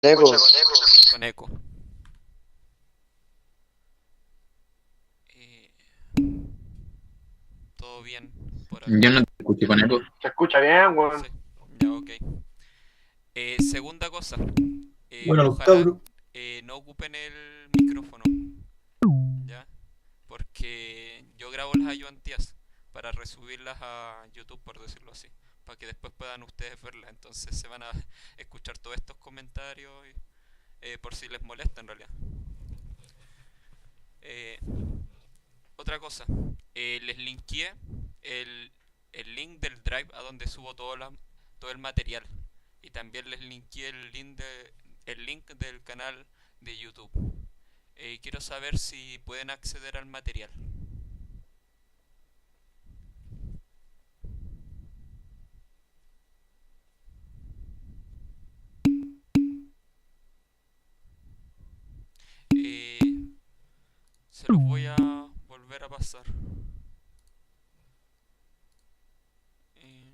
Eco, Con eco. Eh, ¿Todo bien por Yo acá? no te escuché con eco. se escucha bien, Sí. weón. Ya, ok. Segunda cosa. Bueno, los Ojalá cabros. no ocupen el micrófono, ¿ya? Porque yo grabo las ayudantías para resubirlas a YouTube, por decirlo así, para que después puedan ustedes verlas. Entonces se van a escuchar todos estos comentarios por si les molesta en realidad. Eh, Otra cosa, les linkeé el, el link del Drive a donde subo todo el material. Y también les linkeé el link del canal de YouTube. Quiero saber si pueden acceder al material. Eh, Se los voy a volver a pasar. Eh,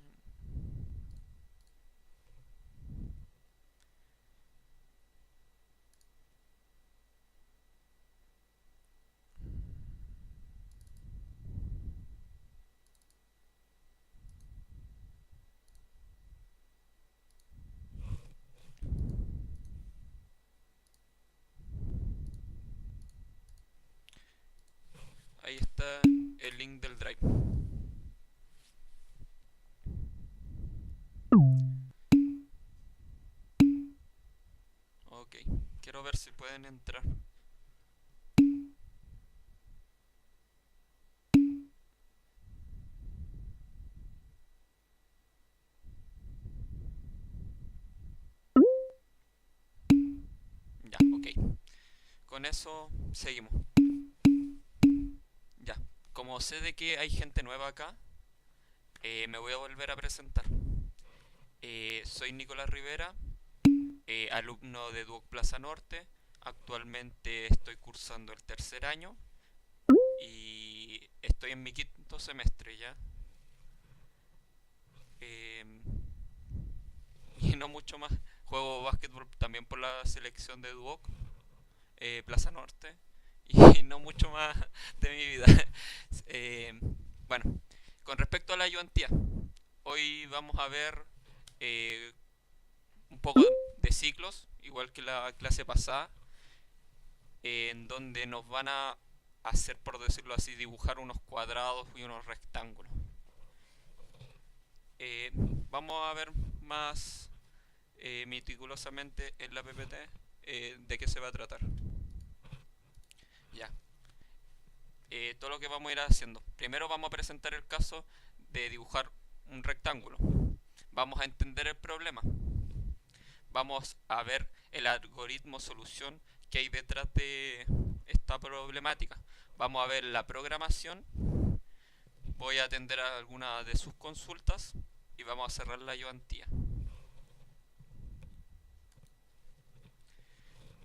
Ahí está el link del Drive. Ok, quiero ver si pueden entrar. Ya, ok. Con eso seguimos. Ya, como sé de que hay gente nueva acá, me voy a volver a presentar. Soy Nicolás Rivera, alumno de Duoc Plaza Norte. Actualmente estoy cursando el tercer año y estoy en mi quinto semestre ya. Eh, y no mucho más. Juego básquetbol también por la selección de Duoc, Plaza Norte. Y no mucho más de mi vida. Eh, bueno, con respecto a la ayudantía, hoy vamos a ver eh, un poco de ciclos, igual que la clase pasada, en donde nos van a hacer, por decirlo así, dibujar unos cuadrados y unos rectángulos. Vamos a ver más meticulosamente en la PPT de qué se va a tratar. Ya, todo lo que vamos a ir haciendo. Primero vamos a presentar el caso de dibujar un rectángulo. Vamos a entender el problema. Vamos a ver el algoritmo solución que hay detrás de esta problemática. Vamos a ver la programación. Voy a atender a algunas de sus consultas y vamos a cerrar la ayudantía.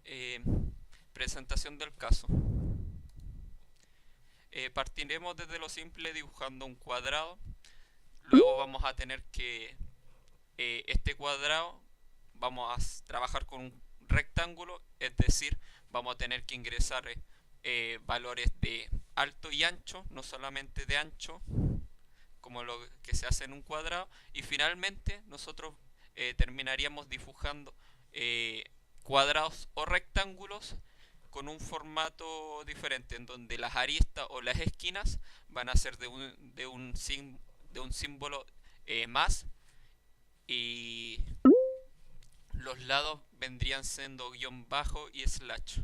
Eh, Presentación del caso. Partiremos desde lo simple dibujando un cuadrado. Luego vamos a tener que este cuadrado vamos a trabajar con un rectángulo, es decir, vamos a tener que ingresar valores de alto y ancho, no solamente de ancho, como lo que se hace en un cuadrado. Y finalmente nosotros terminaríamos dibujando eh, cuadrados o rectángulos con un formato diferente, en donde las aristas o las esquinas van a ser de un símbolo más, y los lados vendrían siendo guión bajo y slash.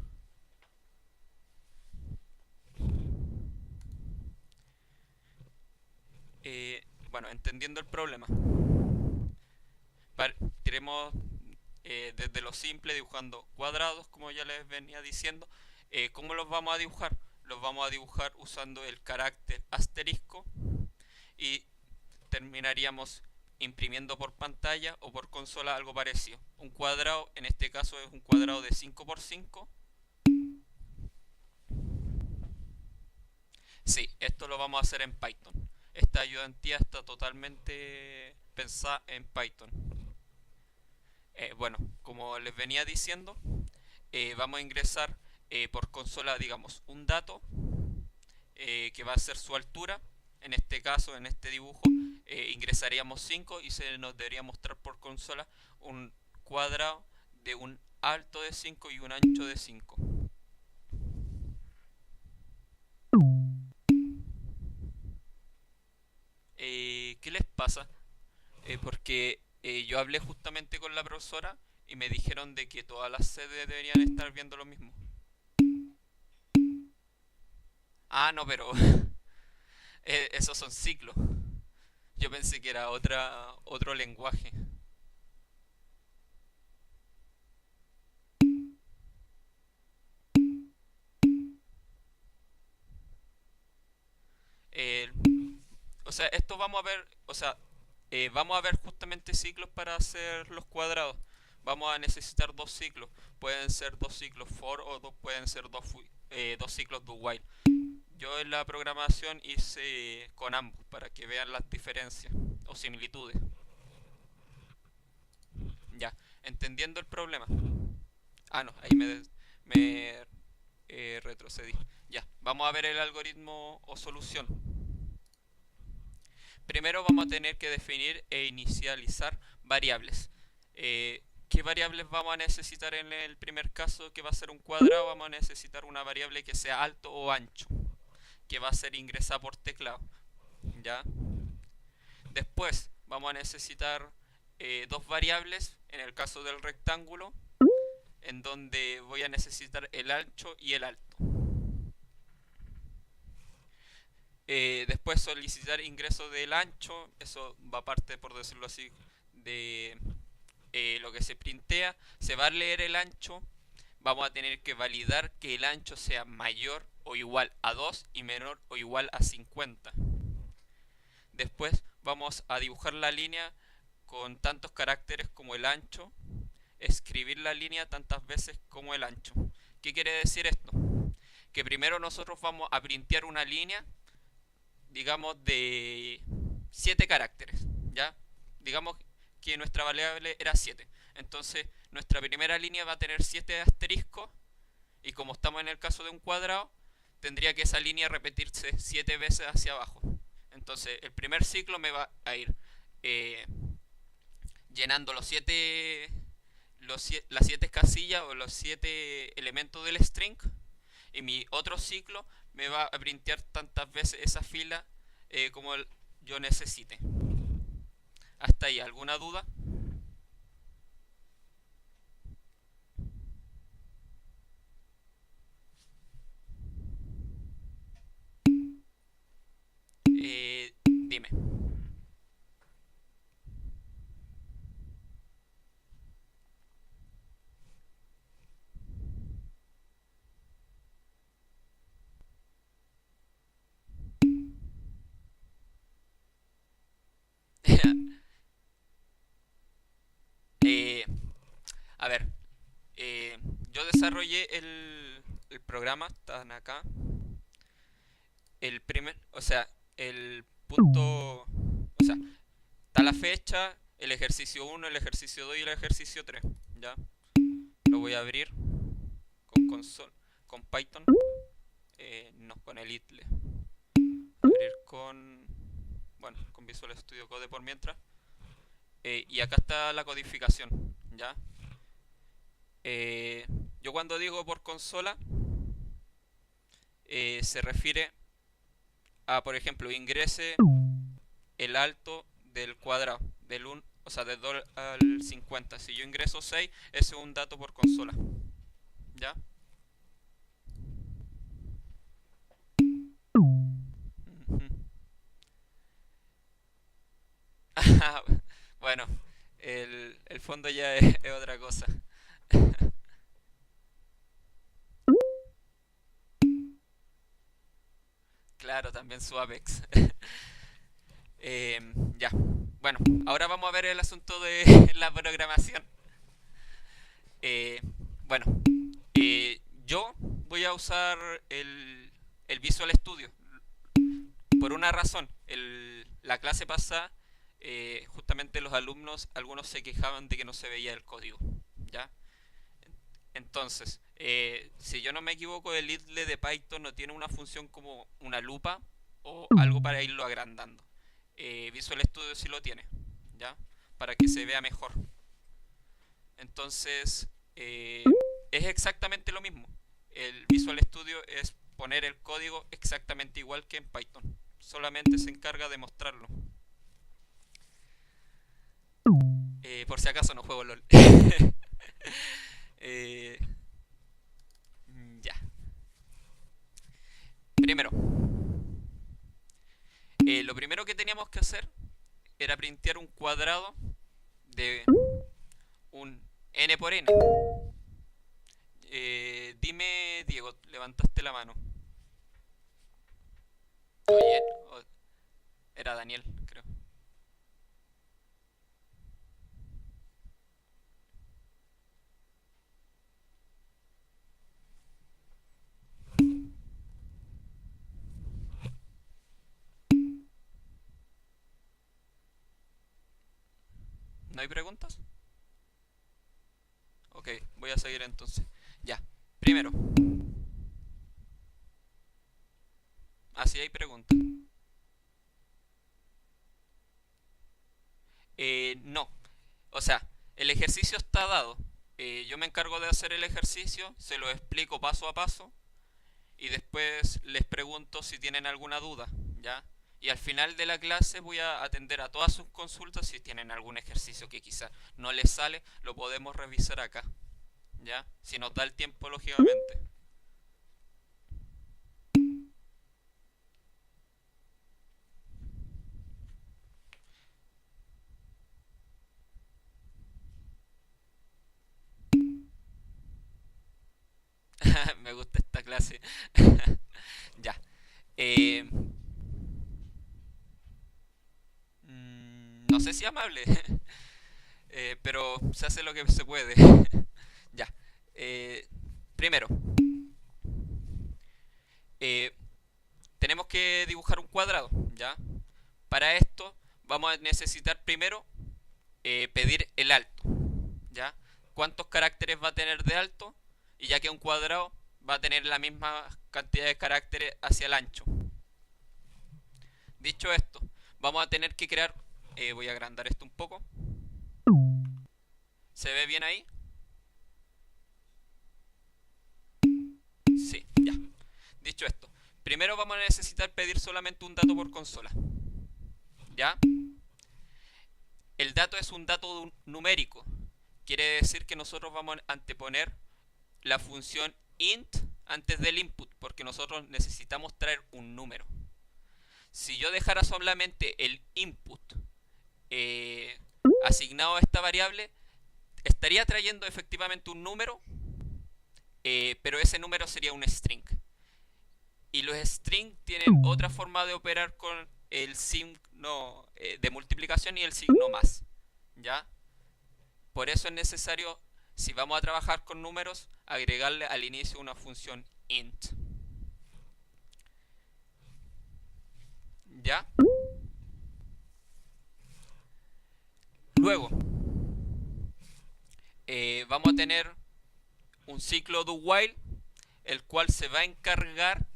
Bueno, entendiendo el problema, partiremos desde lo simple dibujando cuadrados, como ya les venía diciendo. ¿Cómo los vamos a dibujar? Los vamos a dibujar usando el carácter asterisco y terminaríamos imprimiendo por pantalla o por consola algo parecido. Un cuadrado, en este caso es un cuadrado de 5 por 5. Sí, esto lo vamos a hacer en Python. Esta ayudantía está totalmente pensada en Python. Bueno, como les venía diciendo, vamos a ingresar por consola, digamos, un dato que va a ser su altura. En este caso, en este dibujo, ingresaríamos 5 y se nos debería mostrar por consola un cuadrado de un alto de 5 y un ancho de 5. ¿Qué les pasa? Porque yo hablé justamente con la profesora y me dijeron de que todas las sedes deberían estar viendo lo mismo. Ah, no, pero esos son ciclos. Yo pensé que era otro lenguaje. Eh, o sea, esto vamos a ver, o sea, vamos a ver justamente ciclos para hacer los cuadrados. Vamos a necesitar dos ciclos. Pueden ser dos ciclos for o pueden ser dos ciclos do while. Yo en la programación hice con ambos para que vean las diferencias o similitudes. Ya, entendiendo el problema. Ah, no, ahí me retrocedí. Ya, vamos a ver el algoritmo o solución. Primero vamos a tener que definir e inicializar variables. ¿Qué variables vamos a necesitar en el primer caso, que va a ser un cuadrado? Vamos a necesitar una variable que sea alto o ancho, que va a ser ingresada por teclado. ¿Ya? Después vamos a necesitar dos variables en el caso del rectángulo, en donde voy a necesitar el ancho y el alto. Después solicitar ingreso del ancho, eso va parte, por decirlo así, de lo que se printea. Se va a leer el ancho, vamos a tener que validar que el ancho sea mayor o igual a 2 y menor o igual a 50. Después vamos a dibujar la línea con tantos caracteres como el ancho, escribir la línea tantas veces como el ancho. ¿Qué quiere decir esto? Que primero nosotros vamos a printear una línea, digamos, de 7 caracteres, ¿ya? Digamos que nuestra variable era 7. Entonces, nuestra primera línea va a tener 7 asteriscos y como estamos en el caso de un cuadrado, tendría que esa línea repetirse 7 veces hacia abajo. Entonces, el primer ciclo me va a ir eh, llenando las 7 casillas o los 7 elementos del string, y mi otro ciclo me va a printear tantas veces esa fila como yo necesite. Hasta ahí, ¿alguna duda? Dime. Eh, a ver, yo desarrollé el programa, están acá. O sea, el punto, o sea, está la fecha, el ejercicio 1, el ejercicio 2 y el ejercicio 3. ¿Ya? Lo voy a abrir con console, con Python, no con el ITLE. Abrir con, bueno, con Visual Studio Code por mientras. Y acá está la codificación, ¿ya? Eh, yo cuando digo por consola, se refiere a, por ejemplo, ingrese el alto del cuadrado, del 1, o sea, del 2 al 50. Si yo ingreso 6, ese es un dato por consola. ¿Ya? Ujú. Bueno, el fondo ya es otra cosa. Claro, también su Apex. Ya, bueno, ahora vamos a ver el asunto de la programación. Eh, bueno, yo voy a usar el Visual Studio por una razón. La clase pasada justamente los alumnos, algunos se quejaban de que no se veía el código, ¿ya? Entonces, si yo no me equivoco, el idle de Python no tiene una función como una lupa o algo para irlo agrandando. Visual Studio sí lo tiene, ¿ya? Para que se vea mejor. Entonces, es exactamente lo mismo. El Visual Studio es poner el código exactamente igual que en Python. Solamente se encarga de mostrarlo. Por si acaso no juego LOL. Eh, ya. Primero, lo primero que teníamos que hacer era printear un cuadrado de un n por n. Dime, Diego, levantaste la mano. Oye, era Daniel, creo. ¿No hay preguntas? Ok, voy a seguir entonces. Ya, primero. Así hay preguntas. No. O sea, el ejercicio está dado. Yo me encargo de hacer el ejercicio, se lo explico paso a paso y después les pregunto si tienen alguna duda, ¿ya? Y al final de la clase voy a atender a todas sus consultas. Si tienen algún ejercicio que quizás no les sale, lo podemos revisar acá, ¿ya? Si nos da el tiempo, lógicamente. Me gusta esta clase. Ya. Eh, no sé si amable, pero se hace lo que se puede. Ya. Eh, primero, eh, tenemos que dibujar un cuadrado, ¿ya? Para esto vamos a necesitar primero pedir el alto, ¿ya? ¿Cuántos caracteres va a tener de alto? Y ya que un cuadrado va a tener la misma cantidad de caracteres hacia el ancho. Dicho esto, vamos a tener que crear... voy a agrandar esto un poco. ¿Se ve bien ahí? Sí, ya. Dicho esto, primero vamos a necesitar pedir solamente un dato por consola, ¿ya? El dato es un dato numérico. Quiere decir que nosotros vamos a anteponer la función int antes del input, porque nosotros necesitamos traer un número. Si yo dejara solamente el input eh, asignado a esta variable, estaría trayendo efectivamente un número, pero ese número sería un string. Y los strings tienen otra forma de operar con el signo de multiplicación y el signo más, ¿ya? Por eso es necesario, si vamos a trabajar con números, agregarle al inicio una función int. ¿Ya? Luego, vamos a tener un ciclo do while, el cual se va a encargar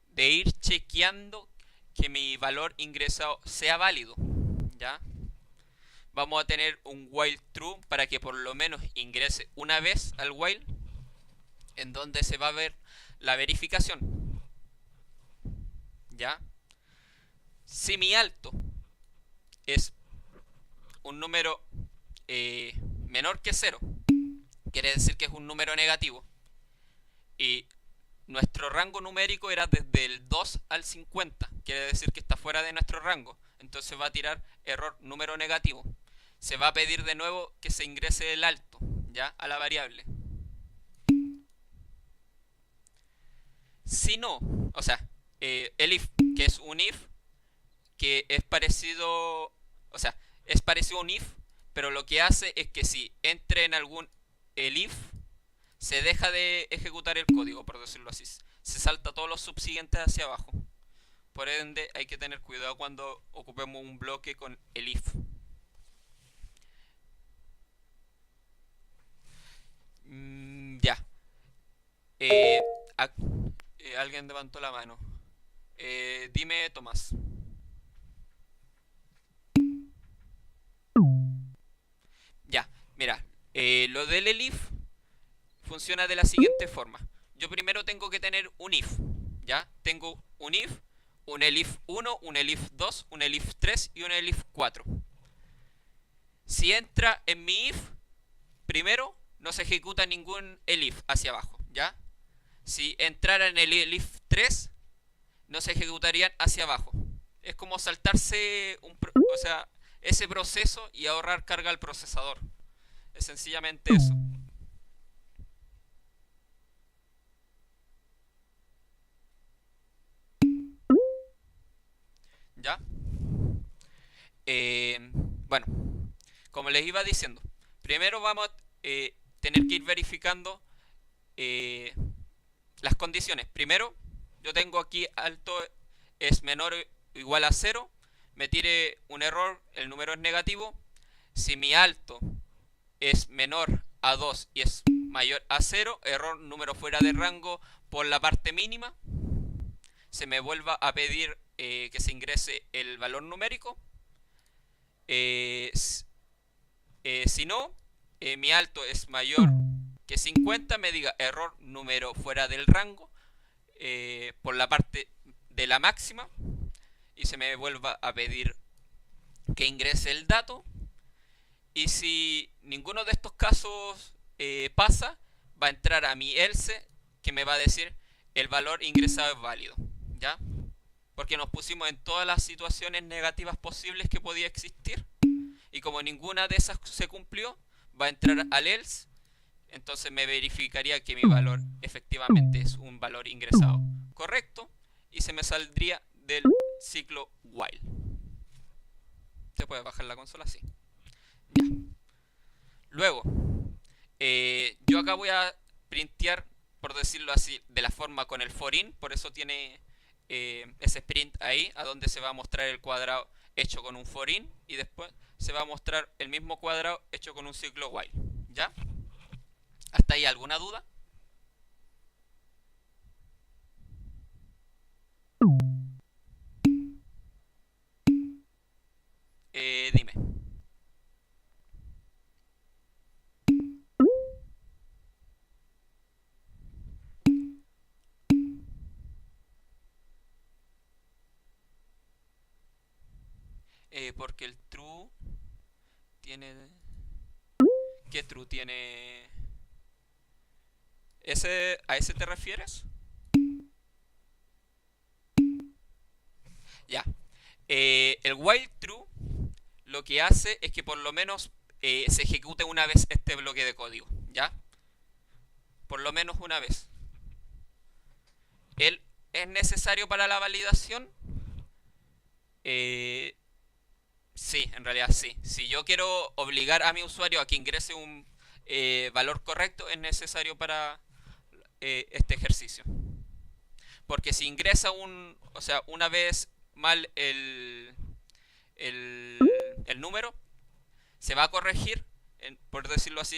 de ir chequeando que mi valor ingresado sea válido, ¿ya? Vamos a tener un while true para que por lo menos ingrese una vez al while, en donde se va a ver la verificación, ¿ya? Si mi alto es un número menor que 0, quiere decir que es un número negativo, y nuestro rango numérico era desde el 2 al 50, quiere decir que está fuera de nuestro rango, entonces va a tirar error número negativo. Se va a pedir de nuevo que se ingrese el alto, ¿ya? A la variable. Si no, o sea, el if, que es un if, que es parecido, o sea, es parecido a un if, pero lo que hace es que si entre en algún el if, se deja de ejecutar el código, por decirlo así. Se salta todos los subsiguientes hacia abajo. Por ende, hay que tener cuidado cuando ocupemos un bloque con el if. Ya. Eh, alguien levantó la mano. Dime, Tomás. Ya, mira. Lo del elif funciona de la siguiente forma. Yo primero tengo que tener un if. ¿Ya? Tengo un if, un elif 1, un elif 2, un elif 3 y un elif 4. Si entra en mi if, primero no se ejecuta ningún elif hacia abajo, ¿ya? Si entrara en el elif 3, no se ejecutarían hacia abajo. Es como saltarse o sea, ese proceso y ahorrar carga al procesador. Es sencillamente eso. ¿Ya? Bueno, como les iba diciendo, primero vamos a tener que ir verificando eh, las condiciones. Primero, yo tengo aquí alto es menor o igual a 0, me tire un error, el número es negativo. Si mi alto es menor a 2 y es mayor a 0, error, número fuera de rango por la parte mínima. Se me vuelva a pedir que se ingrese el valor numérico. Si no, mi alto es mayor que 50, me diga error, número fuera del rango por la parte de la máxima y se me vuelva a pedir que ingrese el dato. Y si ninguno de estos casos pasa, va a entrar a mi else, que me va a decir el valor ingresado es válido, ¿ya? Porque nos pusimos en todas las situaciones negativas posibles que podía existir. Y como ninguna de esas se cumplió, va a entrar al else. Entonces me verificaría que mi valor efectivamente es un valor ingresado correcto. Y se me saldría del ciclo while. Se puede bajar la consola así. Ya. Luego, yo acá voy a printear, por decirlo así, de la forma con el forin. Por eso tiene ese sprint ahí, a donde se va a mostrar el cuadrado hecho con un forin. Y después se va a mostrar el mismo cuadrado hecho con un ciclo while. ¿Ya? ¿Hasta ahí alguna duda? Dime. Porque el true tiene... ¿Qué true tiene? ¿A ese te refieres? Ya. El while true lo que hace es que por lo menos se ejecute una vez este bloque de código, ¿ya? Por lo menos una vez. ¿Él es necesario para la validación? Sí, en realidad sí. Si yo quiero obligar a mi usuario a que ingrese un valor correcto, es necesario para este ejercicio. Porque si ingresa o sea, una vez mal el número, se va a corregir, por decirlo así,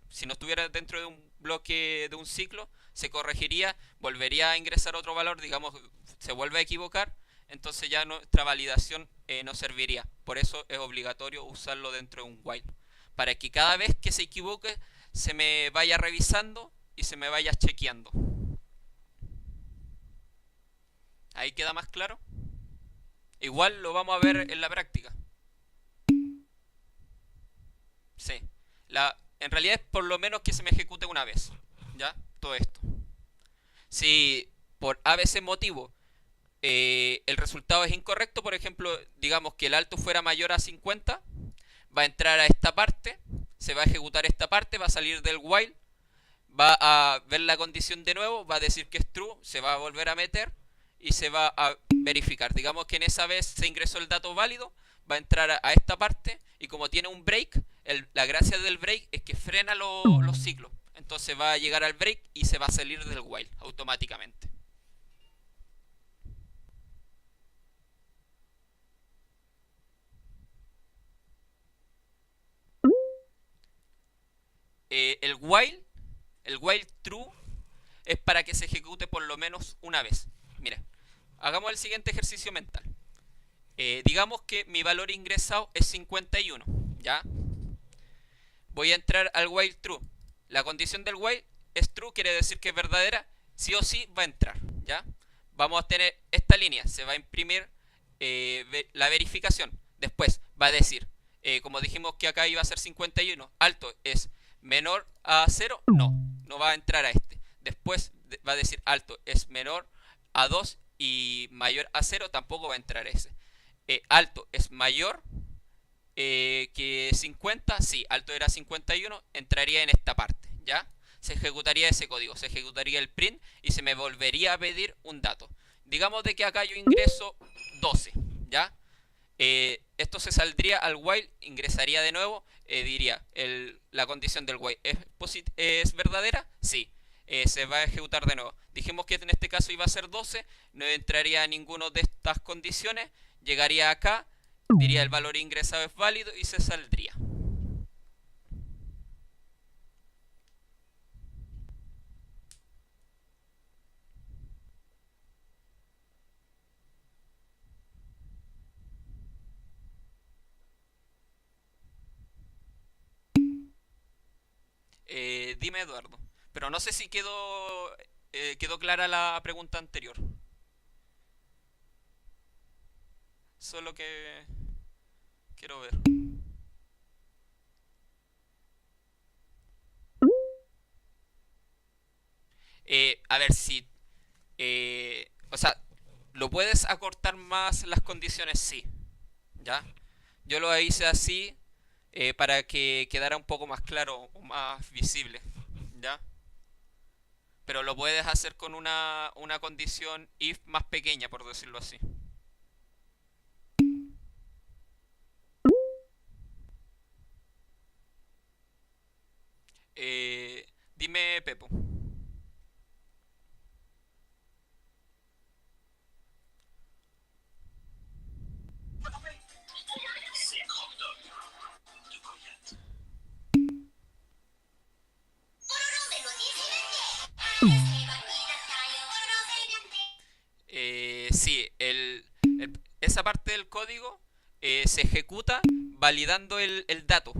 si no estuviera dentro de un bloque de un ciclo, se corregiría, volvería a ingresar otro valor, digamos, se vuelve a equivocar, entonces ya nuestra validación no serviría. Por eso es obligatorio usarlo dentro de un while, para que cada vez que se equivoque se me vaya revisando y se me vaya chequeando. ¿Ahí queda más claro? Igual lo vamos a ver en la práctica. Sí. En realidad es por lo menos que se me ejecute una vez. ¿Ya? Todo esto. Si por ABC motivo el resultado es incorrecto, por ejemplo, digamos que el alto fuera mayor a 50, va a entrar a esta parte, se va a ejecutar esta parte, va a salir del while, va a ver la condición de nuevo, va a decir que es true, se va a volver a meter y se va a verificar. Digamos que en esa vez se ingresó el dato válido, va a entrar a esta parte y como tiene un break, la gracia del break es que frena los ciclos. Entonces va a llegar al break y se va a salir del while automáticamente. el while true es para que se ejecute por lo menos una vez. Mira, hagamos el siguiente ejercicio mental. Digamos que mi valor ingresado es 51, ¿ya? Voy a entrar al while true. La condición del while es true, quiere decir que es verdadera. Sí o sí va a entrar, ¿ya? Vamos a tener esta línea, se va a imprimir la verificación. Después va a decir, como dijimos que acá iba a ser 51, alto es menor a 0, no va a entrar a este. Después va a decir alto es menor a 2 y mayor a 0, tampoco va a entrar ese. Alto es mayor que 50, sí, alto era 51, entraría en esta parte, ¿ya? Se ejecutaría ese código, se ejecutaría el print y se me volvería a pedir un dato. Digamos de que acá yo ingreso 12, ¿ya? Esto se saldría al while, ingresaría de nuevo, diría, la condición del while ¿es verdadera? Sí, se va a ejecutar de nuevo. Dijimos que en este caso iba a ser 12, no entraría a ninguna de estas condiciones, llegaría acá, diría el valor ingresado es válido y se saldría. Dime, Eduardo. Pero no sé si quedó clara la pregunta anterior. Solo que quiero ver. A ver si... o sea, ¿lo puedes acortar más las condiciones? Sí. ¿Ya? Yo lo hice así para que quedara un poco más claro o más visible. ¿Ya? Pero lo puedes hacer con una condición if más pequeña, por decirlo así. Dime, Pepo. Sí, esa parte del código se ejecuta validando el dato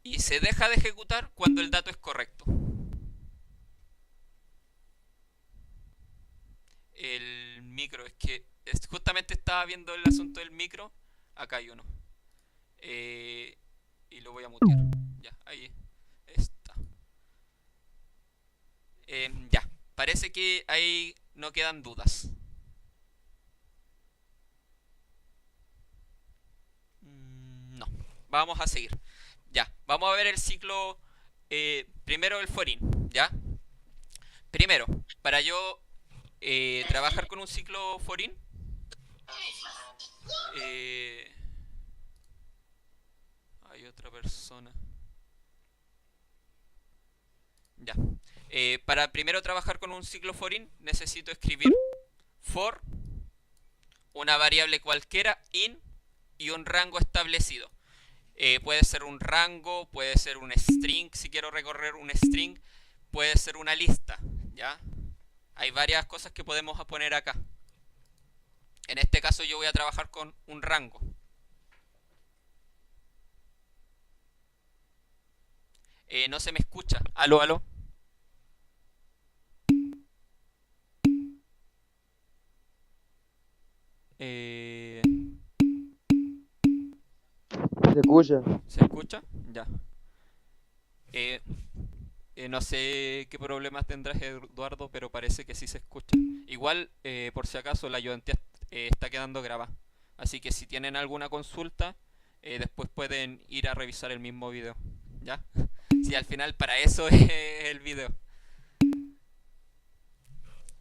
y se deja de ejecutar cuando el dato es correcto. El micro, es que justamente estaba viendo el asunto del micro. Acá hay uno. Y lo voy a mutear. Ya, ahí está. Ya, parece que ahí no quedan dudas. No, vamos a seguir. Ya, vamos a ver el ciclo. Primero el forín, ¿ya? Primero, para yo trabajar con un ciclo forín, eh, hay otra persona. Ya. Para primero trabajar con un ciclo forín, necesito escribir for, una variable cualquiera, in y un rango establecido. Puede ser un rango, puede ser un string, si quiero recorrer un string, puede ser una lista, ¿ya? Hay varias cosas que podemos poner acá. En este caso yo voy a trabajar con un rango. No se me escucha. Aló, aló. Eh, ¿Se escucha? ¿Se escucha? Ya. Eh, no sé qué problemas tendrás, Eduardo, pero parece que sí se escucha. Igual, por si acaso, la ayudantía está quedando grabada. Así que si tienen alguna consulta, después pueden ir a revisar el mismo video. ¿Ya? Si al final para eso es el video.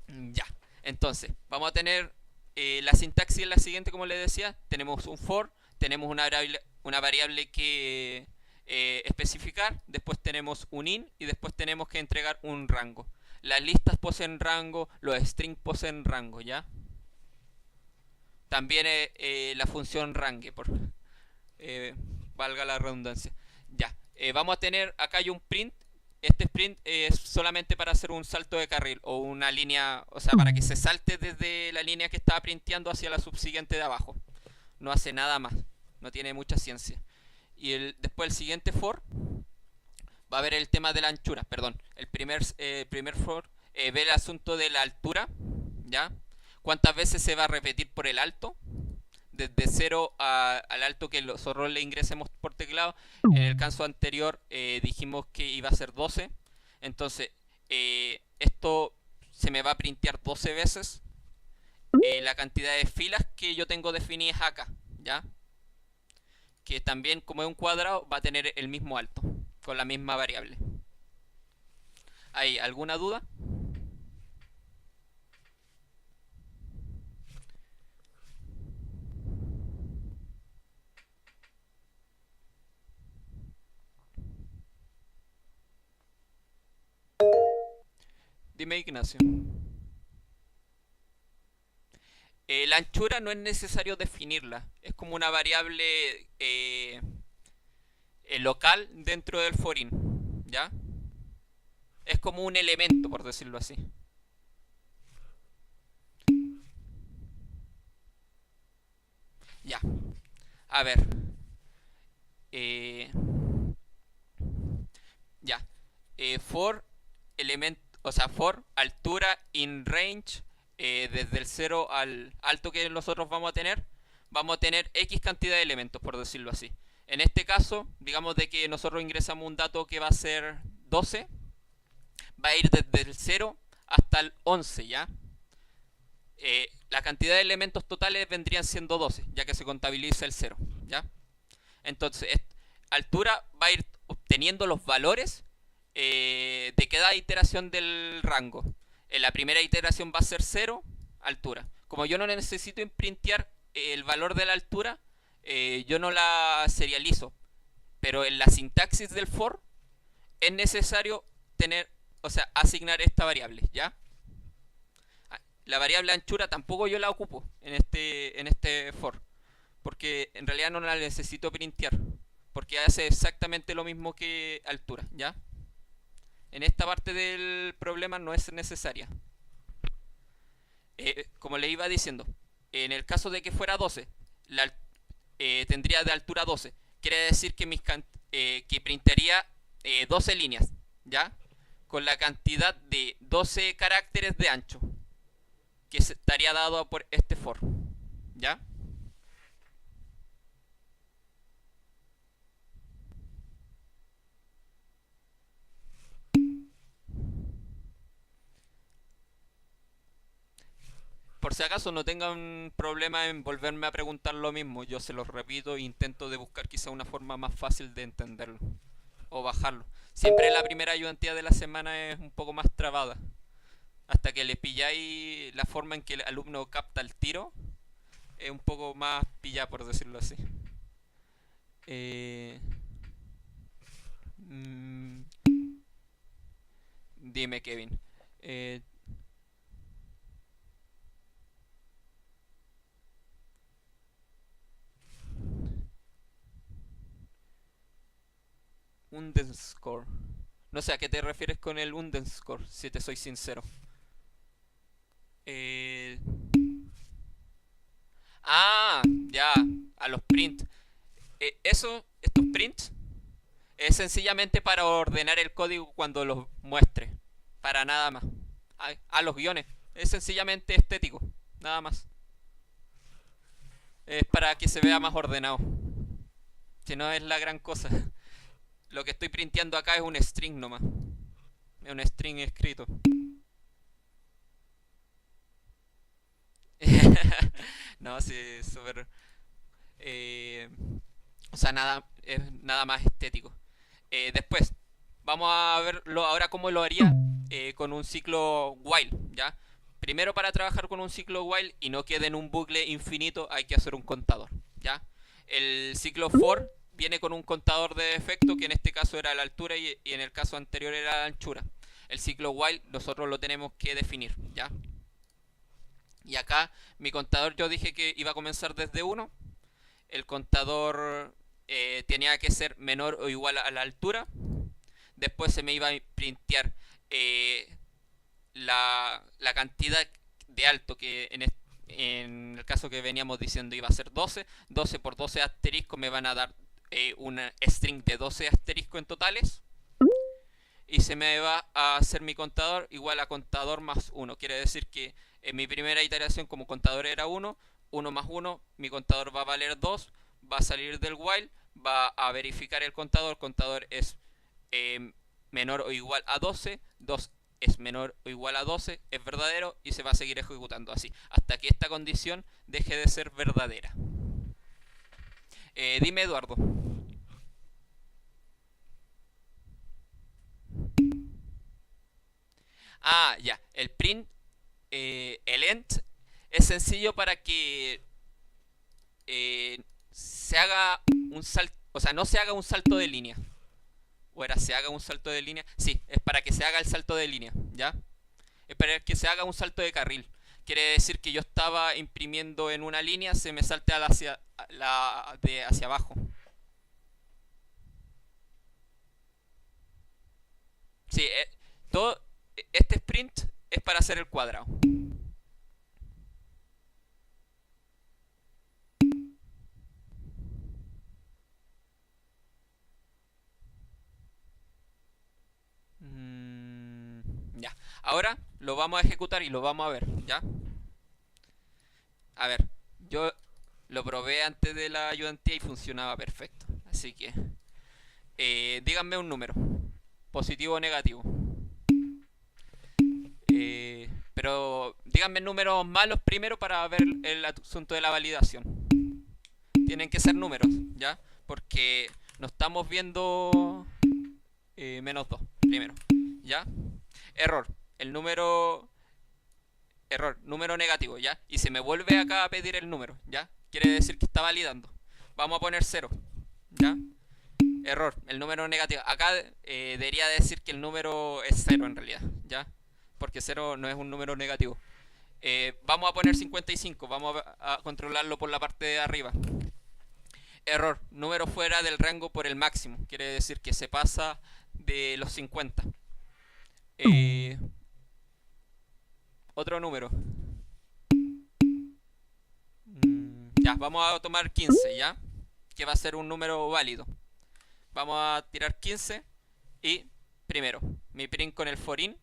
Ya. Entonces, vamos a tener la sintaxis es la siguiente, como les decía. Tenemos un for, tenemos una variable que especificar, después tenemos un in y después tenemos que entregar un rango. Las listas poseen rango, los strings poseen rango, ¿ya? También la función range, valga la redundancia. Ya. Vamos a tener, acá hay un print. Este sprint es solamente para hacer un salto de carril o una línea, o sea, para que se salte desde la línea que estaba printeando hacia la subsiguiente de abajo. No hace nada más, no tiene mucha ciencia. Y después el siguiente for va a ver el tema de la anchura, perdón. El primer for ve el asunto de la altura, ¿ya? ¿Cuántas veces se va a repetir por el alto? Desde 0 al alto que nosotros le ingresemos por teclado. En el caso anterior dijimos que iba a ser 12. Entonces, esto se me va a printear 12 veces. La cantidad de filas que yo tengo definidas acá, ¿ya? Que también, como es un cuadrado, va a tener el mismo alto, con la misma variable. ¿Hay alguna duda? Dime, Ignacio. La anchura no es necesario definirla, es como una variable local dentro del forín, ¿ya? Es como un elemento, por decirlo así. Ya, a ver. Eh, ya. For element, o sea, for altura in range, desde el 0 al alto que nosotros vamos a tener X cantidad de elementos, por decirlo así. En este caso, digamos de que nosotros ingresamos un dato que va a ser 12, va a ir desde el 0 hasta el 11, ¿ya? La cantidad de elementos totales vendrían siendo 12, ya que se contabiliza el 0, ¿ya? Entonces, altura va a ir obteniendo los valores de cada iteración del rango. En la primera iteración va a ser 0, altura. Como yo no necesito imprintear el valor de la altura, yo no la serializo. Pero en la sintaxis del for es necesario tener, o sea, asignar esta variable, ¿ya? La variable anchura tampoco yo la ocupo en este for, porque en realidad no la necesito printear, porque hace exactamente lo mismo que altura, ¿ya? En esta parte del problema no es necesaria. Como le iba diciendo, en el caso de que fuera 12, tendría de altura 12. Quiere decir que, que printaría 12 líneas, ¿ya? Con la cantidad de 12 caracteres de ancho, que estaría dado por este for, ¿ya? Por si acaso no tengan problema en volverme a preguntar lo mismo, yo se los repito e intento de buscar quizá una forma más fácil de entenderlo o bajarlo. Siempre la primera ayudantía de la semana es un poco más trabada. Hasta que le pilláis la forma en que el alumno capta el tiro, es un poco más pillada, por decirlo así. Eh, mm, Dime, Kevin. Eh, Underscore. No sé a qué te refieres con el underscore, si te soy sincero. Eh, ya, a los print. Estos prints, es sencillamente para ordenar el código cuando los muestre. Para nada más. Los guiones. Es sencillamente estético. Nada más. Es para que se vea más ordenado. Si no es la gran cosa. Lo que estoy printeando acá es un string nomás. Es un string escrito. No, sí, súper. eh, o sea, es nada más estético. Después, vamos a verlo ahora cómo lo haría con un ciclo while, ¿ya? Primero, para trabajar con un ciclo while y no quede en un bucle infinito, hay que hacer un contador, ¿ya? El ciclo for viene con un contador de efecto, que en este caso era la altura y en el caso anterior era la anchura. El ciclo while nosotros lo tenemos que definir, ¿ya? Y acá mi contador yo dije que iba a comenzar desde 1. El contador tenía que ser menor o igual a la altura. Después se me iba a printear la cantidad de alto que en el caso que veníamos diciendo iba a ser 12. 12 por 12 asteriscos me van a dar una string de 12 asteriscos en totales. Y se me va a hacer mi contador igual a contador más 1. Quiere decir que en mi primera iteración como contador era 1, 1 más 1, mi contador va a valer 2, va a salir del while, va a verificar el contador es menor o igual a 12, 2 es menor o igual a 12, es verdadero y se va a seguir ejecutando así, hasta que esta condición deje de ser verdadera. Dime, Eduardo. Ah, ya, el print, el end, es sencillo para que se haga un salto, o sea, no se haga un salto de línea. O era se haga un salto de línea. Sí, es para que se haga el salto de línea, ¿ya? Es para que se haga un salto de carril. Quiere decir que yo estaba imprimiendo en una línea, se me salte hacia abajo. Sí, todo este sprint es para hacer el cuadrado. Ya. Ahora lo vamos a ejecutar y lo vamos a ver, ¿ya? A ver, yo lo probé antes de la ayudantía y funcionaba perfecto. Así que, díganme un número, positivo o negativo. Pero díganme números malos primero para ver el asunto de la validación. Tienen que ser números, ¿ya? Porque no estamos viendo menos 2 primero, ¿ya? Error, el número... Error, número negativo, ¿ya? Y se me vuelve acá a pedir el número, ¿ya? Quiere decir que está validando. Vamos a poner 0, ¿ya? Error, el número negativo. Acá debería decir que el número es 0 en realidad, ¿ya? Porque 0 no es un número negativo. Vamos a poner 55, vamos a controlarlo por la parte de arriba. Error, número fuera del rango por el máximo. Quiere decir que se pasa de los 50. Otro número. Ya, vamos a tomar 15, ¿ya? Que va a ser un número válido. Vamos a tirar 15 y primero, mi print con el forin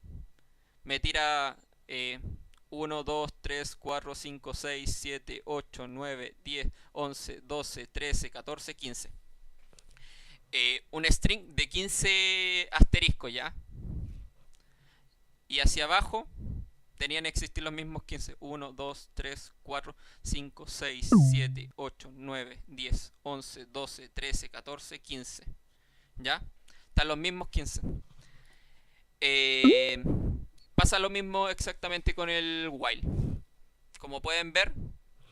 me tira 1, 2, 3, 4, 5, 6, 7, 8, 9, 10, 11, 12, 13, 14, 15. Un string de 15 asteriscos, ¿ya? Y hacia abajo tenían que existir los mismos 15. 1, 2, 3, 4, 5, 6, 7, 8, 9, 10, 11, 12, 13, 14, 15. ¿Ya? Están los mismos 15. Pasa lo mismo exactamente con el while. Como pueden ver,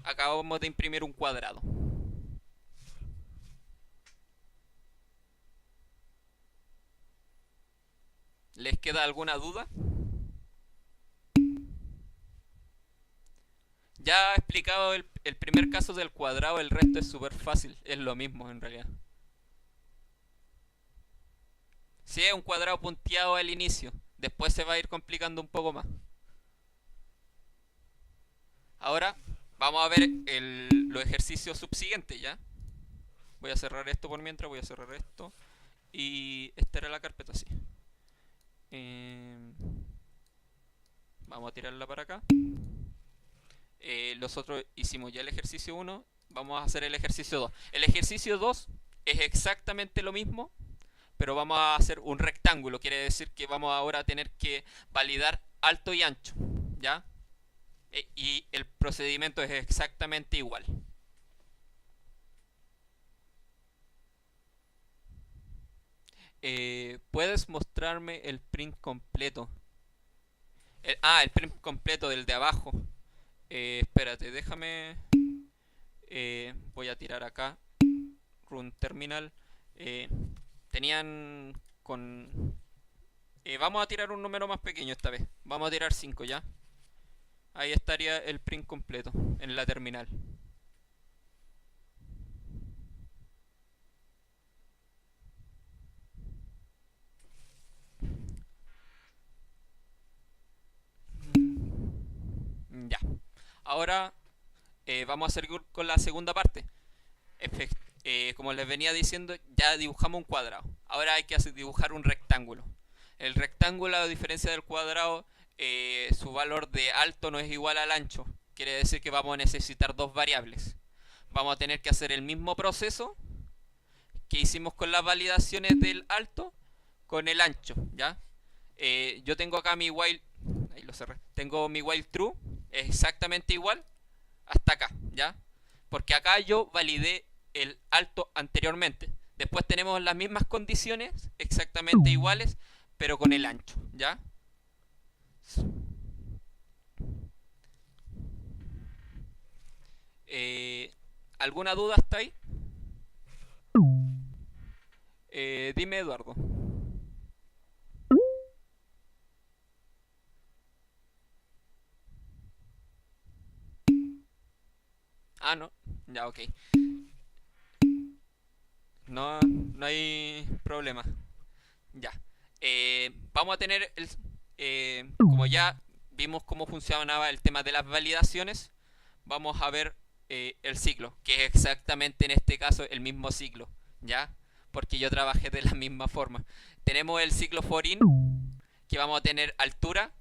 acabamos de imprimir un cuadrado. ¿Les queda alguna duda? Ya he explicado el primer caso del cuadrado, el resto es súper fácil, es lo mismo en realidad. Si es un cuadrado punteado al inicio, después se va a ir complicando un poco más. Ahora vamos a ver los ejercicios subsiguientes, ¿ya? Voy a cerrar esto por mientras, voy a cerrar esto. Y esta era la carpeta, sí. Vamos a tirarla para acá. Nosotros hicimos ya el ejercicio 1, vamos a hacer el ejercicio 2. El ejercicio 2 es exactamente lo mismo, pero vamos a hacer un rectángulo. Quiere decir que vamos ahora a tener que validar alto y ancho, ¿ya? Y el procedimiento es exactamente igual. ¿Puedes mostrarme el print completo? El print completo del de abajo. Espérate, déjame... voy a tirar acá. Run terminal. Tenían con... vamos a tirar un número más pequeño esta vez. Vamos a tirar 5, ¿ya? Ahí estaría el print completo en la terminal. Ahora vamos a seguir con la segunda parte. Como les venía diciendo, ya dibujamos un cuadrado. Ahora hay que dibujar un rectángulo. El rectángulo, a diferencia del cuadrado, su valor de alto no es igual al ancho. Quiere decir que vamos a necesitar dos variables. Vamos a tener que hacer el mismo proceso que hicimos con las validaciones del alto con el ancho, ¿ya? Yo tengo acá mi while, ahí lo cerré, tengo mi while true, es exactamente igual hasta acá, ¿ya? Porque acá yo validé el alto anteriormente. Después tenemos las mismas condiciones, exactamente iguales, pero con el ancho, ¿ya? ¿Alguna duda hasta ahí? Dime, Eduardo. Ah, no. Ya, ok. No, no hay problema. Ya. Vamos a tener como ya vimos cómo funcionaba el tema de las validaciones, vamos a ver el ciclo, que es exactamente en este caso el mismo ciclo, ¿ya? Porque yo trabajé de la misma forma. Tenemos el ciclo for in, que vamos a tener altura,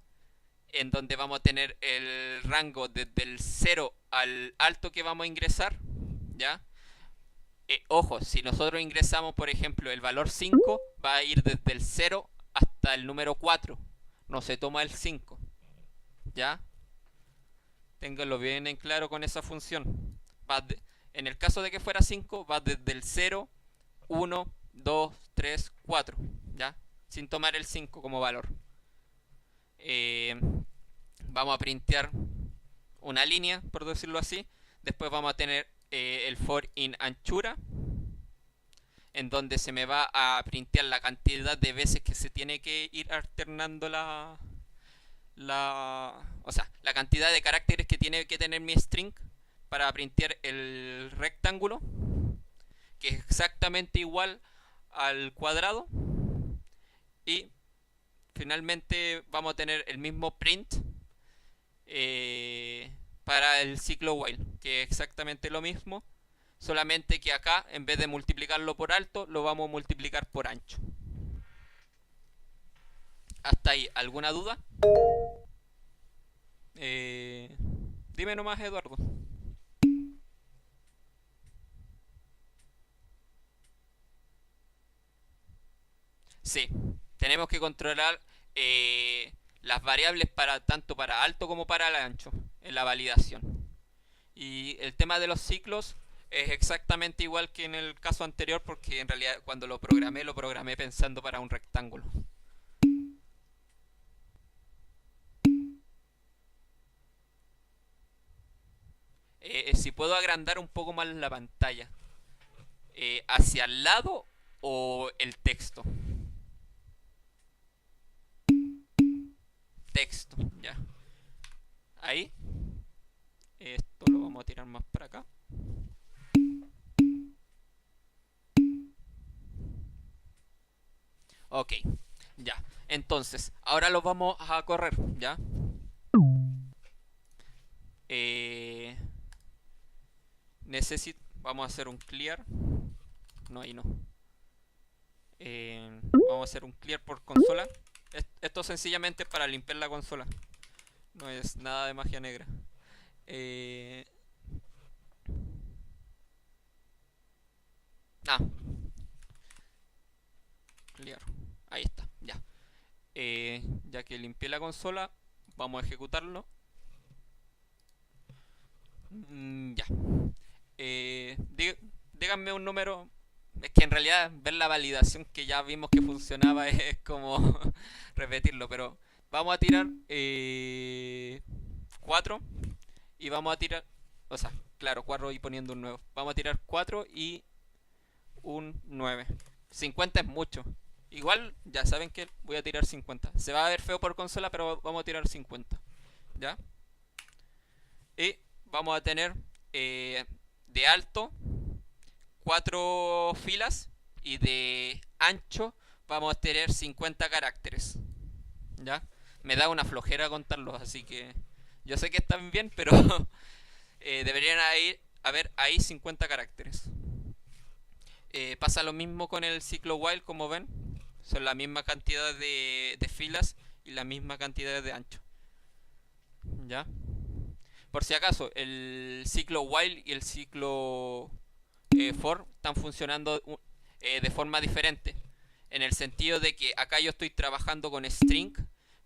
en donde vamos a tener el rango desde el 0 al alto que vamos a ingresar, ¿ya? Ojo, si nosotros ingresamos, por ejemplo, el valor 5, va a ir desde el 0 hasta el número 4. No se toma el 5, ¿ya? Ténganlo bien en claro con esa función. En el caso de que fuera 5, va desde el 0, 1, 2, 3, 4, ¿ya? Sin tomar el 5 como valor. Vamos a printear una línea, por decirlo así. Después vamos a tener el for in anchura, en donde se me va a printear la cantidad de veces que se tiene que ir alternando o sea, la cantidad de caracteres que tiene que tener mi string para printear el rectángulo, que es exactamente igual al cuadrado. Y finalmente vamos a tener el mismo print para el ciclo while, que es exactamente lo mismo, solamente que acá en vez de multiplicarlo por alto lo vamos a multiplicar por ancho. ¿Hasta ahí alguna duda? Dime nomás, Eduardo. Sí, tenemos que controlar las variables para tanto para alto como para el ancho en la validación. Y el tema de los ciclos es exactamente igual que en el caso anterior, porque en realidad cuando lo programé pensando para un rectángulo. Si puedo agrandar un poco más la pantalla, hacia el lado o el texto. Texto, ya. Ahí. Esto lo vamos a tirar más para acá. Ok, ya. Entonces, ahora lo vamos a correr, ¿ya? Vamos a hacer un clear. No, ahí no. Vamos a hacer un clear por consola. Esto sencillamente para limpiar la consola. No es nada de magia negra. Clear. Ahí está, ya. Ya que limpié la consola, vamos a ejecutarlo. Ya. Díganme un número. Es que en realidad ver la validación que ya vimos que funcionaba es como repetirlo, pero vamos a tirar 4 y vamos a tirar, o sea, claro, 4 y poniendo un 9. Vamos a tirar 4 y un 9. 50 es mucho. Igual, ya saben que voy a tirar 50. Se va a ver feo por consola, pero vamos a tirar 50. ¿Ya? Y vamos a tener de alto 4 filas y de ancho vamos a tener 50 caracteres. ¿Ya? Me da una flojera contarlos, así que Yo sé que están bien, pero deberían haber ahí 50 caracteres. Pasa lo mismo con el ciclo while, como ven. Son la misma cantidad de filas y la misma cantidad de ancho. ¿Ya? Por si acaso, el ciclo while y el ciclo for están funcionando de forma diferente. En el sentido de que acá yo estoy trabajando con string,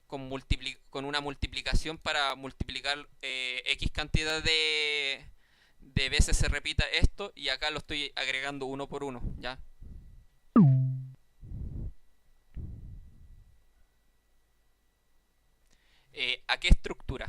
con una multiplicación para multiplicar x cantidad de veces se repita esto, y acá lo estoy agregando uno por uno, ¿ya? ¿A qué estructura?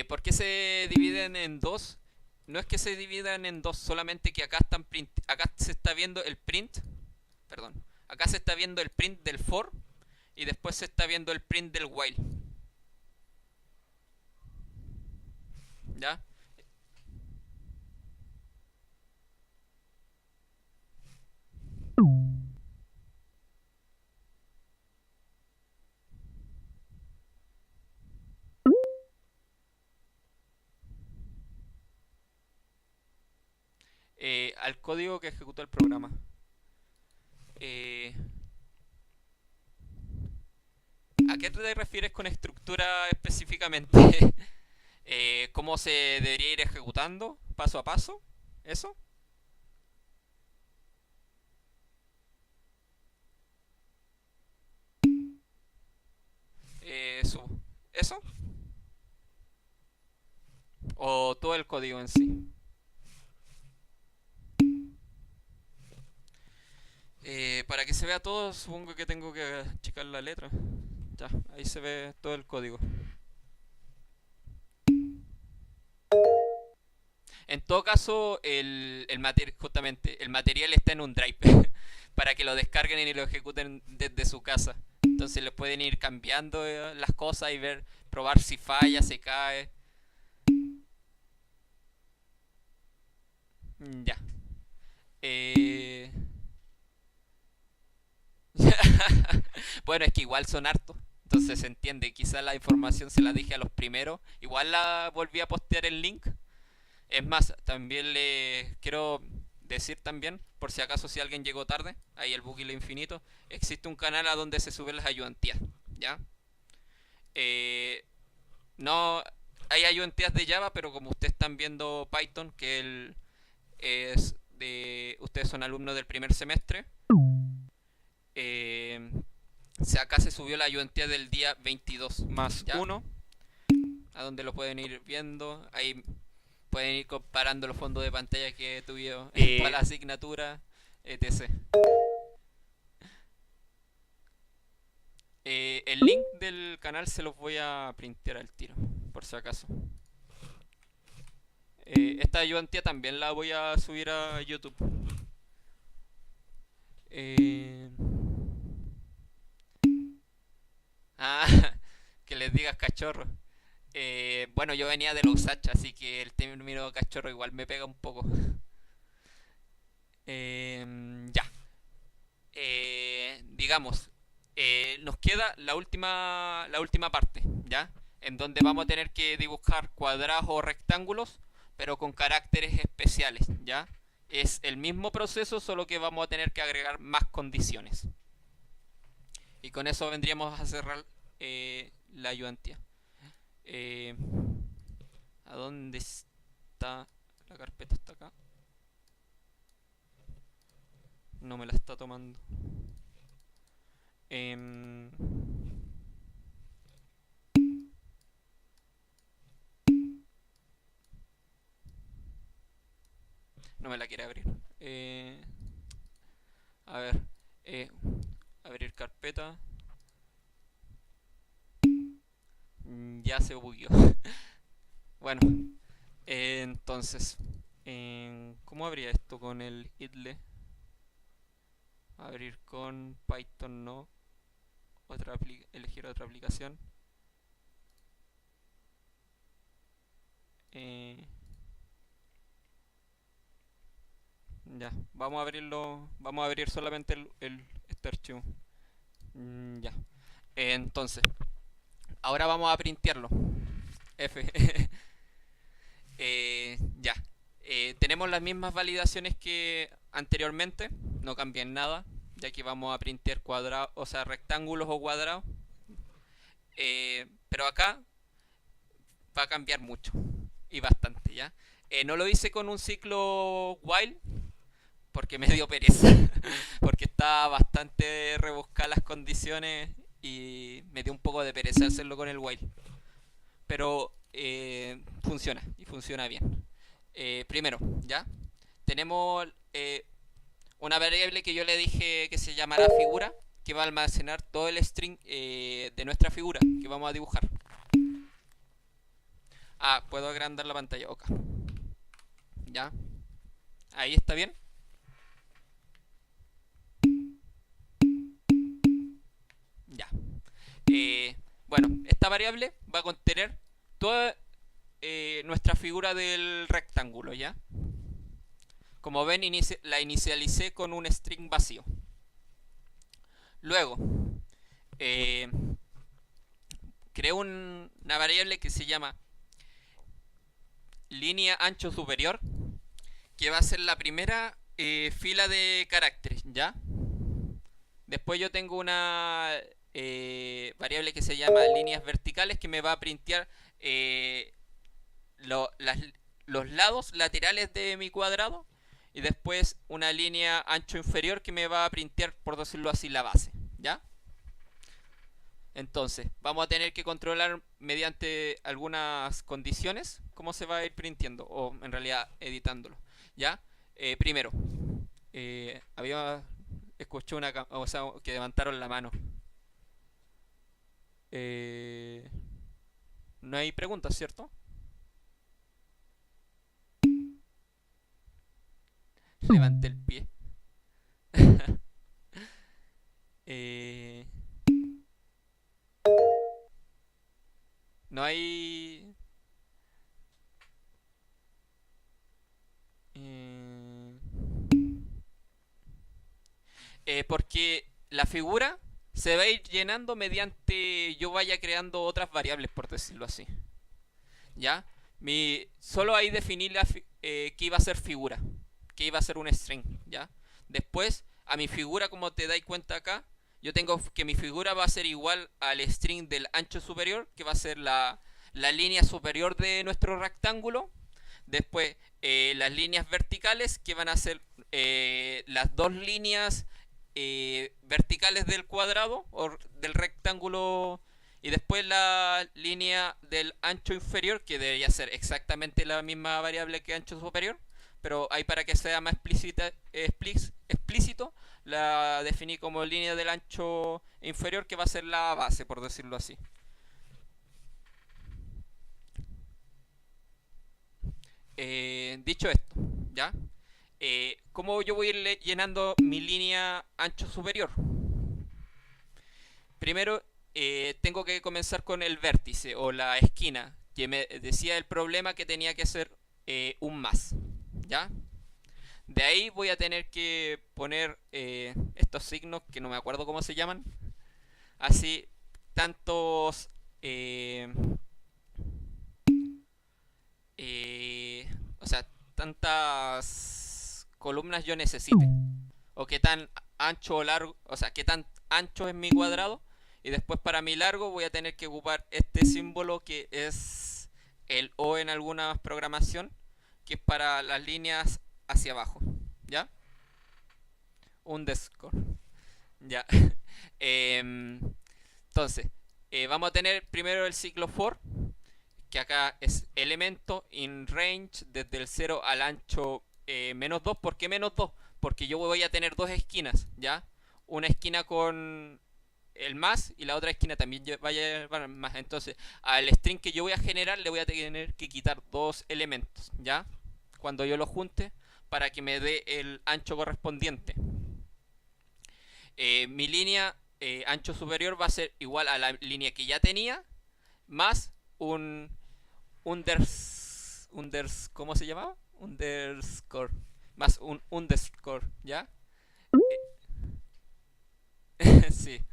¿Por qué se dividen en dos? No es que se dividan en dos, solamente que acá se está viendo el print, perdón, acá se está viendo el print del for y después se está viendo el print del while, ¿ya? Al código que ejecutó el programa. Eh, ¿A qué te refieres con estructura específicamente? ¿Cómo se debería ir ejecutando paso a paso? ¿Eso? Eso. ¿Eso? ¿O todo el código en sí? Para que se vea todo, supongo que tengo que checar la letra. Ya, ahí se ve todo el código. En todo caso, justamente, el material está en un drive para que lo descarguen y lo ejecuten desde su casa. Entonces les pueden ir cambiando las cosas y ver, probar si falla, se cae. Ya. Eh... bueno, es que igual son hartos. Entonces se entiende. Quizás la información se la dije a los primeros. Igual la volví a postear el link. Es más, también le quiero decir también, por si acaso si alguien llegó tarde, ahí el bucle infinito, existe un canal a donde se suben las ayudantías, ¿ya? Eh, no hay ayudantías de Java, pero como ustedes están viendo Python, que ustedes son alumnos del primer semestre, eh, acá se subió la ayudantía del día 22 más ¿Ya? 1, a donde lo pueden ir viendo, ahí pueden ir comparando los fondos de pantalla que tuvieron en toda la asignatura, etc. El link del canal se los voy a printear al tiro, por si acaso. Esta ayudantía también la voy a subir a YouTube. Eh... Ah, que les digas cachorro. Bueno, yo venía de los H, así que el término cachorro igual me pega un poco. Ya. Digamos, nos queda la última parte, ¿ya? En donde vamos a tener que dibujar cuadrados o rectángulos, pero con caracteres especiales, ¿ya? Es el mismo proceso, solo que vamos a tener que agregar más condiciones. Y con eso vendríamos a cerrar la ayudantía. Eh, ¿A dónde está? La carpeta está acá. No me la está tomando. Eh, no me la quiere abrir. A ver. Eh, Abrir carpeta. Ya se bugueó. Bueno, entonces, ¿cómo abría esto con el idle? Abrir con Python, no. Elegir otra aplicación. Eh, Ya, vamos a abrirlo, vamos a abrir solamente este archivo. Ya. Entonces, ahora vamos a printearlo. F. Ya. Tenemos las mismas validaciones que anteriormente, no cambian nada, ya que vamos a printear cuadrados, o sea, rectángulos o cuadrados. Pero acá va a cambiar mucho y bastante, ¿ya? No lo hice con un ciclo while porque me dio pereza, porque estaba bastante rebuscar las condiciones y me dio un poco de pereza hacerlo con el while. Pero funciona y funciona bien. Primero, ¿ya? Tenemos una variable que yo le dije que se llamará figura, que va a almacenar todo el string de nuestra figura que vamos a dibujar. Ah, puedo agrandar la pantalla, ok. ¿Ya? Ahí está bien. Ya. Bueno, esta variable va a contener toda nuestra figura del rectángulo, ¿ya? Como ven, la inicialicé con un string vacío. Luego, eh, creo una variable que se llama línea ancho superior, que va a ser la primera fila de caracteres, ¿ya? Después yo tengo una variable que se llama líneas verticales, que me va a printear lo, las, los lados laterales de mi cuadrado. Y después una línea ancho inferior que me va a printear, por decirlo así, la base, ¿ya? Entonces, vamos a tener que controlar mediante algunas condiciones cómo se va a ir printiendo, o en realidad editándolo, ¿ya? Primero, había escuché o sea, que levantaron la mano. Eh, no hay preguntas, ¿cierto? Levanté el pie. Eh, no hay... eh, porque la figura se va a ir llenando mediante yo vaya creando otras variables, por decirlo así. ¿Ya? Solo ahí definí que iba a ser figura, que iba a ser un string, ¿ya? Después, a mi figura, como te dais cuenta acá, yo tengo que mi figura va a ser igual al string del ancho superior, que va a ser la línea superior de nuestro rectángulo. Después, las líneas verticales, que van a ser las dos líneas verticales del cuadrado o del rectángulo. Y después la línea del ancho inferior, que debería ser exactamente la misma variable que ancho superior, pero ahí para que sea más explícito, la definí como línea del ancho inferior, que va a ser la base, por decirlo así. Dicho esto, ¿ya? ¿Cómo yo voy a ir llenando mi línea ancho superior? Primero, tengo que comenzar con el vértice o la esquina, que me decía el problema que tenía que hacer un más, ¿ya? De ahí voy a tener que poner estos signos que no me acuerdo cómo se llaman. Así, tantos... eh, o sea, tantas columnas yo necesite. O qué tan ancho o largo, o sea, qué tan ancho es mi cuadrado. Y después para mi largo voy a tener que ocupar este símbolo que es el O en alguna programación, que es para las líneas hacia abajo. ¿Ya? Underscore. Ya. Entonces, vamos a tener primero el ciclo for, que acá es elemento in range desde el 0 al ancho menos 2. ¿Por qué menos 2? Porque yo voy a tener dos esquinas, ¿ya? Una esquina con el más y la otra esquina también va a llevar más. Entonces, al string que yo voy a generar le voy a tener que quitar dos elementos, ¿ya? Cuando yo lo junte para que me dé el ancho correspondiente. Mi línea ancho superior va a ser igual a la línea que ya tenía más un ¿cómo se llamaba? Underscore. más un underscore, ¿ya? Sí.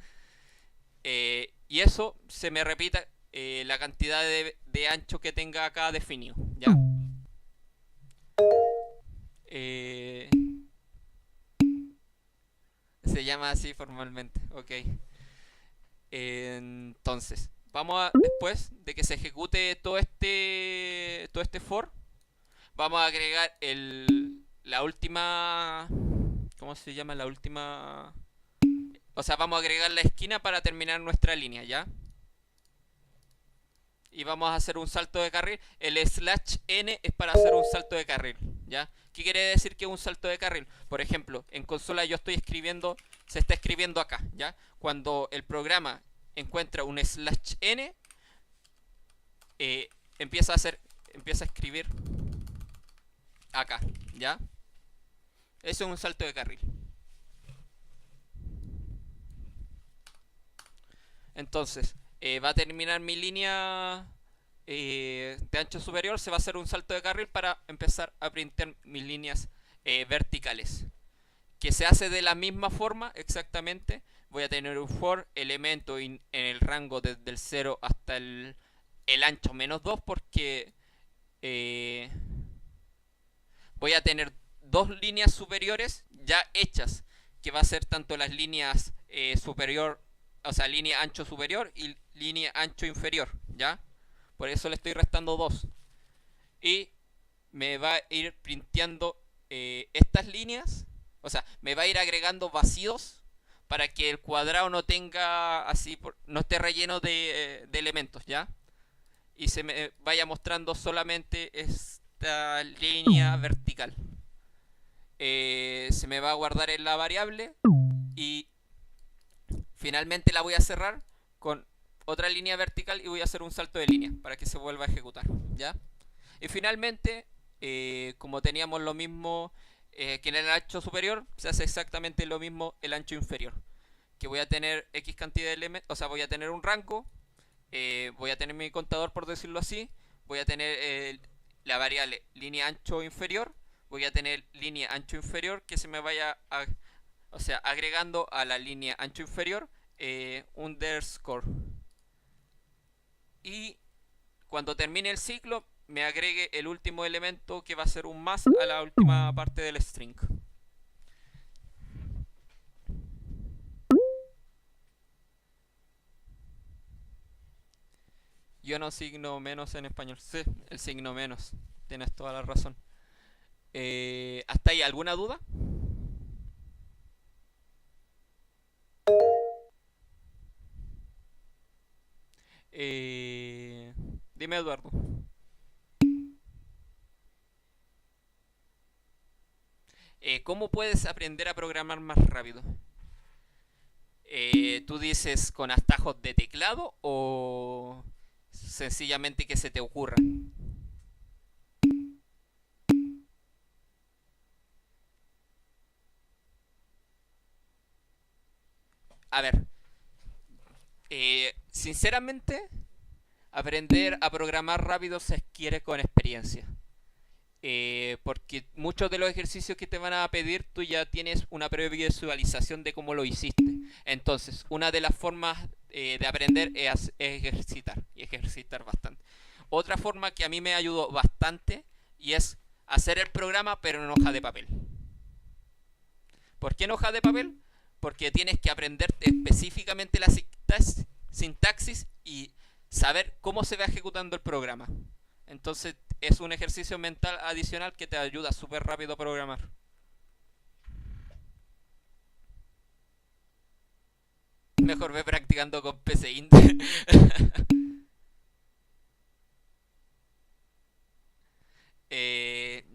Y eso se me repita la cantidad de ancho que tenga acá definido, ¿ya? Eh, Se llama así formalmente, ok. Entonces, después de que se ejecute todo este for, vamos a agregar la última, ¿cómo se llama? La última, o sea, vamos a agregar la esquina para terminar nuestra línea, ¿ya? Y vamos a hacer un salto de carril. El slash n es para hacer un salto de carril, ¿ya? ¿Qué quiere decir que es un salto de carril? Por ejemplo, en consola yo estoy escribiendo, se está escribiendo acá, ¿ya? Cuando el programa encuentra un slash n, eh, empieza a escribir acá, ¿ya? Eso es un salto de carril. Entonces, va a terminar mi línea de ancho superior, se va a hacer un salto de carril para empezar a printar mis líneas verticales. Que se hace de la misma forma exactamente. Voy a tener un for elemento en el rango desde el 0 hasta el ancho menos 2 porque voy a tener dos líneas superiores ya hechas, que va a ser tanto las líneas superior, o sea, línea ancho superior y línea ancho inferior, ¿ya? Por eso le estoy restando 2. Y me va a ir printeando estas líneas, o sea, me va a ir agregando vacíos para que el cuadrado no tenga así, no esté relleno de elementos, ¿ya? Y se me vaya mostrando solamente esta línea vertical. Se me va a guardar en la variable y finalmente la voy a cerrar con otra línea vertical y voy a hacer un salto de línea para que se vuelva a ejecutar, ¿ya? Y finalmente, como teníamos lo mismo que en el ancho superior, se hace exactamente lo mismo el ancho inferior. Que voy a tener X cantidad de elementos, o sea, voy a tener un rango, voy a tener mi contador por decirlo así, voy a tener la variable línea ancho inferior, voy a tener línea ancho inferior que se me vaya o sea, agregando a la línea ancho inferior underscore. Y cuando termine el ciclo me agregue el último elemento que va a ser un más a la última parte del string. Yo no signo menos en español. Sí, el signo menos. Tienes toda la razón. ¿Hasta ahí alguna duda? Dime, Eduardo. ¿Cómo puedes aprender a programar más rápido? ¿Tú dices con atajos de teclado o sencillamente que se te ocurra? A ver, sinceramente, aprender a programar rápido se adquiere con experiencia. Porque muchos de los ejercicios que te van a pedir tú ya tienes una previsualización de cómo lo hiciste. Entonces, una de las formas de aprender es ejercitar y ejercitar bastante. Otra forma que a mí me ayudó bastante y es hacer el programa pero en hoja de papel. ¿Por qué en hoja de papel? Porque tienes que aprender específicamente la sintaxis y saber cómo se va ejecutando el programa. Entonces es un ejercicio mental adicional que te ayuda súper rápido a programar. Mejor ve practicando con PCInt.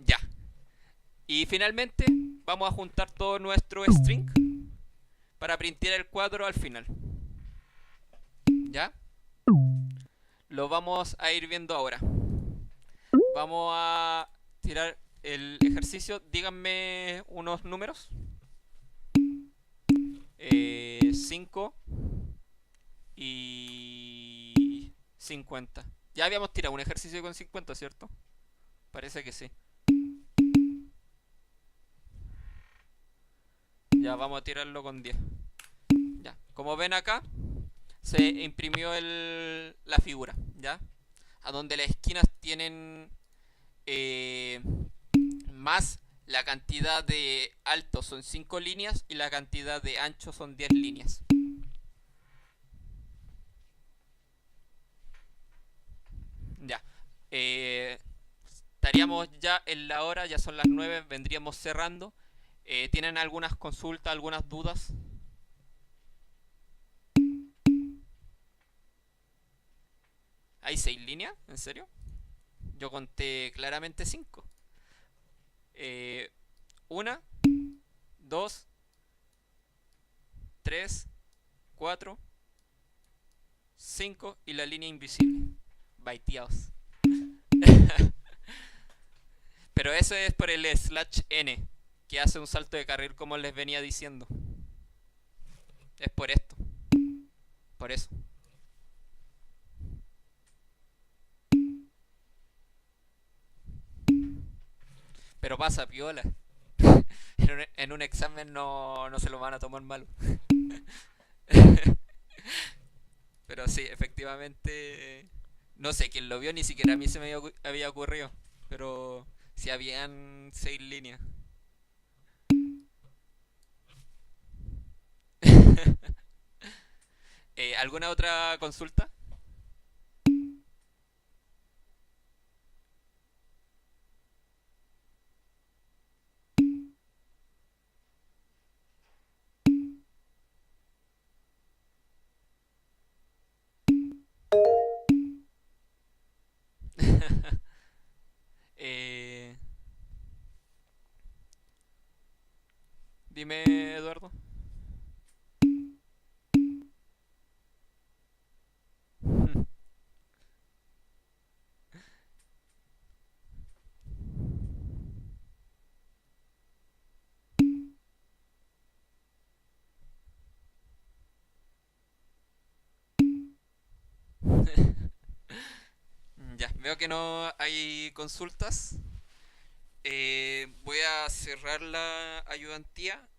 Ya. Y finalmente vamos a juntar todo nuestro string para printar el cuadro al final. ¿Ya? Lo vamos a ir viendo ahora. Vamos a tirar el ejercicio. Díganme unos números. 5 y 50. Ya habíamos tirado un ejercicio con 50, ¿cierto? Parece que sí. Ya vamos a tirarlo con 10. Ya, como ven acá, se imprimió la figura, ¿ya? A donde las esquinas tienen eh, más la cantidad de alto son 5 líneas y la cantidad de ancho son 10 líneas. Ya. Estaríamos ya en la hora, ya son las 9, vendríamos cerrando. ¿Tienen algunas consultas, algunas dudas? ¿Hay 6 líneas? ¿En serio? Yo conté claramente 5. Una, dos, tres, 4, 5 y la línea invisible. Baiteados. Pero eso es por el slash n, que hace un salto de carril como les venía diciendo. Es por esto. Por eso. Pero pasa, piola. En un examen no se lo van a tomar malo. Pero sí, efectivamente. No sé quién lo vio, ni siquiera a mí se me había ocurrido. Pero si habían 6 líneas. ¿Alguna otra consulta? Eh, Dime, Eduardo. Ya, veo que no hay consultas. Voy a cerrar la ayudantía